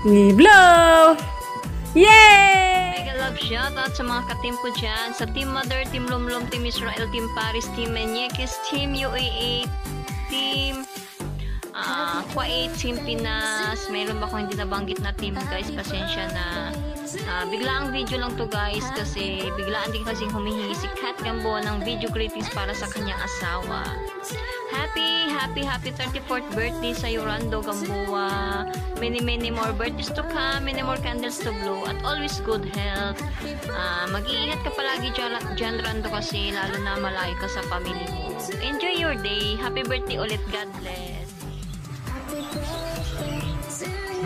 We blow! Yay! Mega love shoutout sa mga ka-team ko dyan. Sa Team Mother, Team Lumlum, Team Israel, Team Paris, Team Menyekis, Team UAA, Team Kuwait, Team Pinas. Mayroon ba akong hindi nabanggit na team guys? Pasensya na. Biglaang video lang to guys kasi biglaan din kasing humihingi si Kat Gamboa ng video greetings para sa kanyang asawa. Happy 34th birthday sa Rando Gamboa. Many more birthdays to come, many more candles to blow, at always good health. Mag-iingat ka palagi dyan Rando kasi lalo na malayo ka sa family mo. Enjoy your day. Happy birthday ulit. God bless.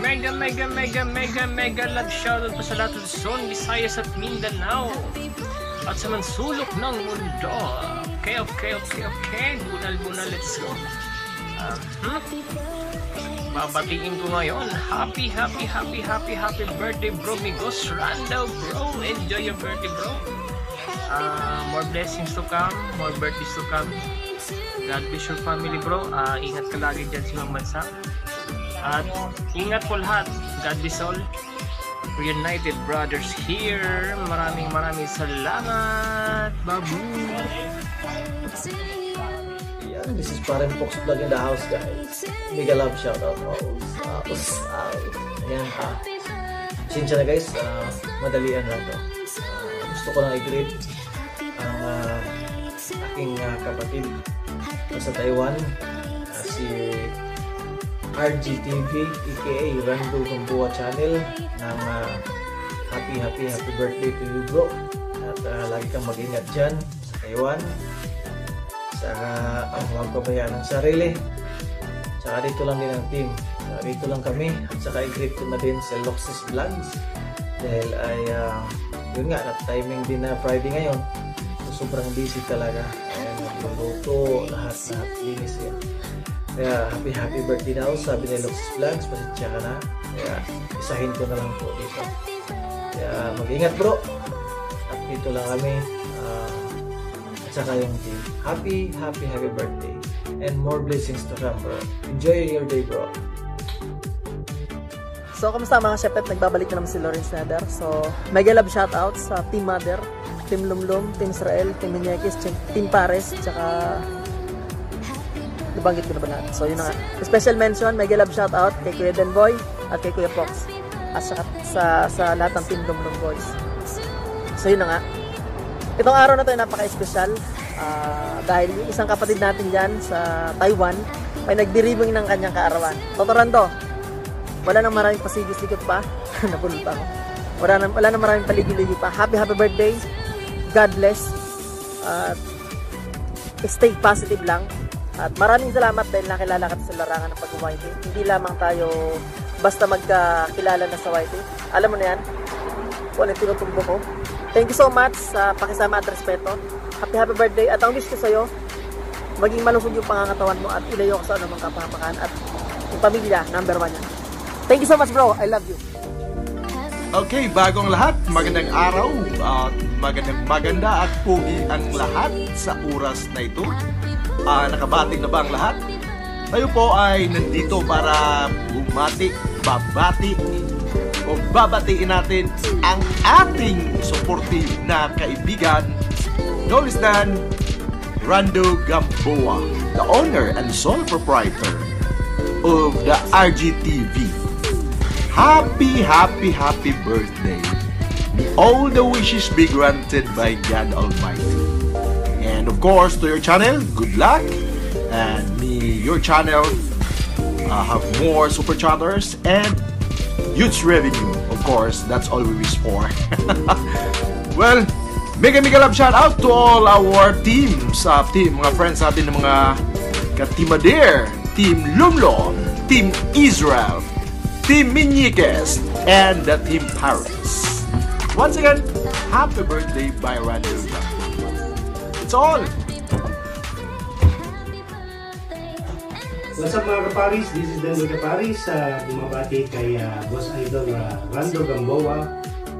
Mega love shoutout po sa lahat ng Luzon, Visayas at Mindanao at sa mansulok ng mundo. Okay, bunal, let's go. Babatiin ko ngayon, happy birthday bro, Migos Rando bro, enjoy your birthday bro. More blessings to come, more birthdays to come. God bless your family bro. Ingat ka lagi dyan sa ibang bansa. At ingat po lahat. God bless all. Reunited Brothers here. Maraming salamat. Babu. Yeah, this is Parang Fox Vlog in the house guys. Mega love shoutout. Ayan Sinsya na guys. Madalian lang to. Gusto ko lang i-greet ang aking kapatid sa Taiwan. Si RGTV aka Rando Gamboa channel ng happy birthday to you bro, at lagi kang mag-ingat dyan sa Taiwan, saka huwag pabayaan ng sarili, saka dito lang din ang team, dito lang kami, at saka i-greet ko na din sa Loxis Vlogs dahil ay yun nga, timing din na Friday ngayon, so sobrang busy talaga, ayan, nagluluto lahat linis yan. Kaya happy birthday daw sabi ni Loxis Vlogs, pasensya ka na, kaya isahin ko na lang po dito. Kaya mag-ingat bro, at dito lang kami, at saka yung team. Happy birthday and more blessings to come bro. Enjoy your day bro. So kamusta mga Shepet, nagbabalik na naman si Lawrence Nader. So mega love shoutout sa Team Mother, Team Lumlum, Team Israel, Team Menyekis, Team Paris, tsaka nabanggit ko na ba natin? So yun na nga. Special mention, mega love shoutout kay Kuya Denboy at kay Kuya Fox. At sa lahat ng Team Lumlum Boys. So yun na nga. Itong araw na to ay napaka-espesyal. Dahil yung isang kapatid natin dyan sa Taiwan ay nagdiribing ng kanyang kaarawan. Totorando, wala nang maraming pasigis-likot pa. Napulot ako. Wala nang maraming paligid-ligid pa. Happy birthday. God bless. Stay positive lang. At maraming salamat dahil nakilala ka sa larangan ng pag-YT. Hindi lamang tayo basta magkakilala na sa YT. Alam mo na yan. Kung ano tinutumbo ko. Thank you so much sa pakisama at respeto. Happy birthday. At ang wish ko sa'yo, maging malusog yung pangangatawan mo at ilayo ko sa anumang kapahamakan. At yung pamilya, number 1 yan. Thank you so much bro. I love you. Okay, bagong lahat, magandang araw at maganda at pugi ang lahat sa oras na ito. Nakabating na ba ang lahat? Tayo po ay nandito para babatiin natin ang ating supportive na kaibigan, no less than Rando Gamboa, the owner and sole proprietor of the RGTV. Happy birthday. May all the wishes be granted by God Almighty. And of course, to your channel, good luck. And may your channel have more super chatters and huge revenue. Of course, that's all we wish for. Well, mega love shout out to all our teams, mga friends natin ng mga Katimader, Team Lumlum, Team Israel, Team Menyekis, and the Team Paris. Once again, happy birthday by Rando. It's all. What's up mga kaparis? This is Denboy Kaparis. Bumabati kay Boss Idol Rando Gamboa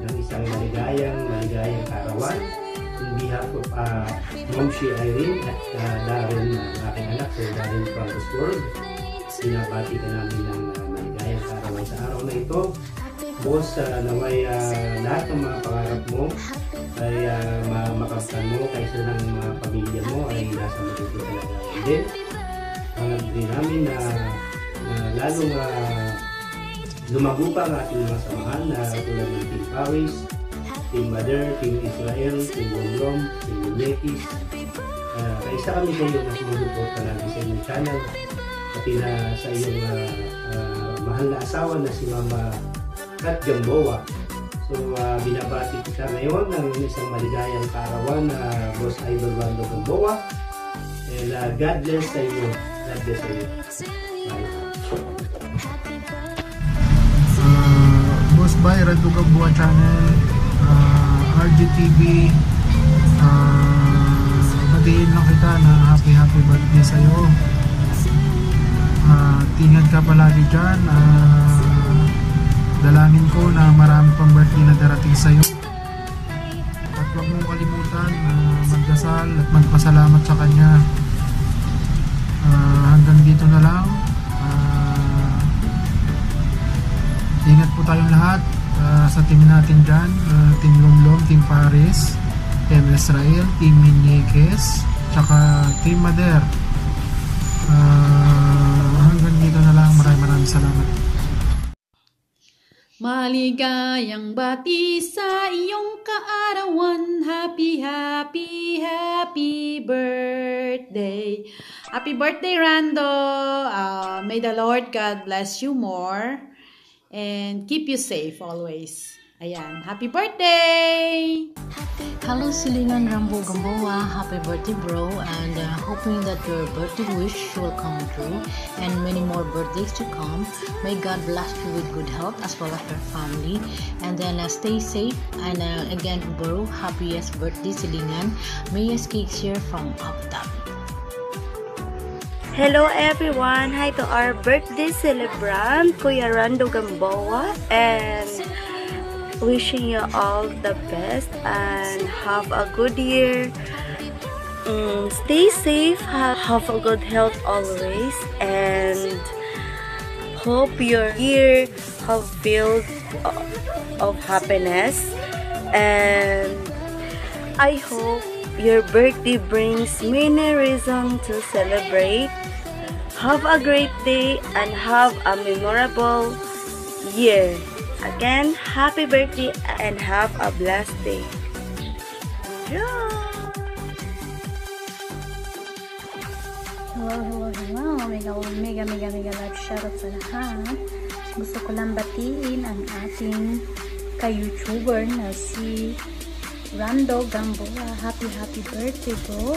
ng isang maligayang karawan. In behalf of Ma'am Shi Irene at Darren, aking anak, Sir Darren World. Binabati ka namin ng maligayang kaarawan sa araw na ito. Boss, naway lahat ng mga pangarap mo ay makamtan mo kaysa ng mga pamilya mo ay nasa mabuti talaga. And then, pangarap din namin na lalong lumago pa ang ating mga samahan na tulad ng Team Paris, Team Mother, Team Israel, Team Lomlom, Team Nekis. Kaisa kami sa iyo na sumulupot palagi sa inyong channel, pati na sa iyong mahal na asawa na si Mama Kat Gamboa. So binabati kita ngayon ng isang maligayang kaarawan na Boss Idol Rando Gamboa. And God bless sa iyo. God bless sa iyo. Bye. Boss Bay, Rando Gamboa channel, RGTV, batiin lang kita na happy birthday sa'yo. Tingnan ka palagi dyan. Dalangin ko na marami pang birthday na darating sa'yo. At huwag mong kalimutan magdasal at magpasalamat sa kanya. Hanggang dito na lang. Ingat po tayong lahat sa team natin dyan. Team Lomlom, Team Paris, Team Israel, Team Minyekes, tsaka Team Mader. Hanggang dito na lang. Maraming salamat. Maligayang bati sa iyong kaarawan. Happy birthday. Happy birthday, Rando. May the Lord God bless you more and keep you safe always. Ayan, happy birthday! Hello Silingan Rambo Gamboa, happy birthday bro, and hoping that your birthday wish will come true and many more birthdays to come. May God bless you with good health as well as your family, and then stay safe. And again bro, happiest birthday Silingan. Mayas Cakes here from Abu Dhabi. Hello everyone! Hi to our birthday celebrant, Kuya Rando Gamboa, and wishing you all the best and have a good year. Stay safe, have a good health always, and hope your year have filled of happiness. And I hope your birthday brings many reasons to celebrate. Have a great day and have a memorable year. Again, happy birthday and have a blessed day. Hello. Mega love shoutout sa lahat. Gusto ko lang batiin ang ating ka-YouTuber na si Rando Gamboa. Happy birthday bro.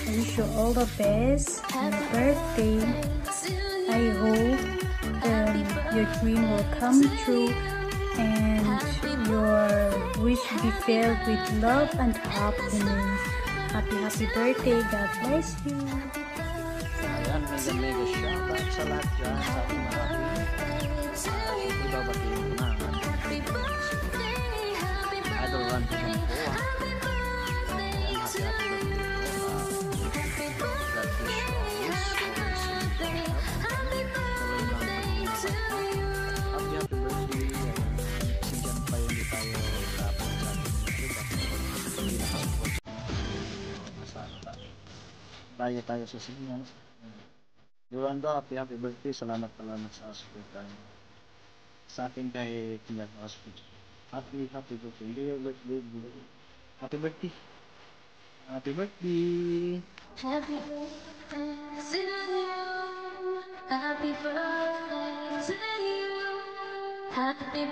I wish you all the best on your birthday. I hope your dream will come true and your wish be filled with love and happiness. Happy birthday. God bless you. Ayan, mega shoutout sa lahat dyan sa ating mga ibabatiin ko na Idol Rando Gamboa. Ayan, happy birthday po. God bless you always. Always in good health. Tuloy lang happy birthday. Sindihan pa yun, hindi tayo dapat sa ating YouTube at hindi nakasupport. Masano tayo sa signal. Yolanda, happy birthday. Salamat sa support tayo. Sa akin kay Kinyat Hospital. Happy birthday. Happy birthday. Happy birthday. Happy birthday to you. Happy birthday to you. Happy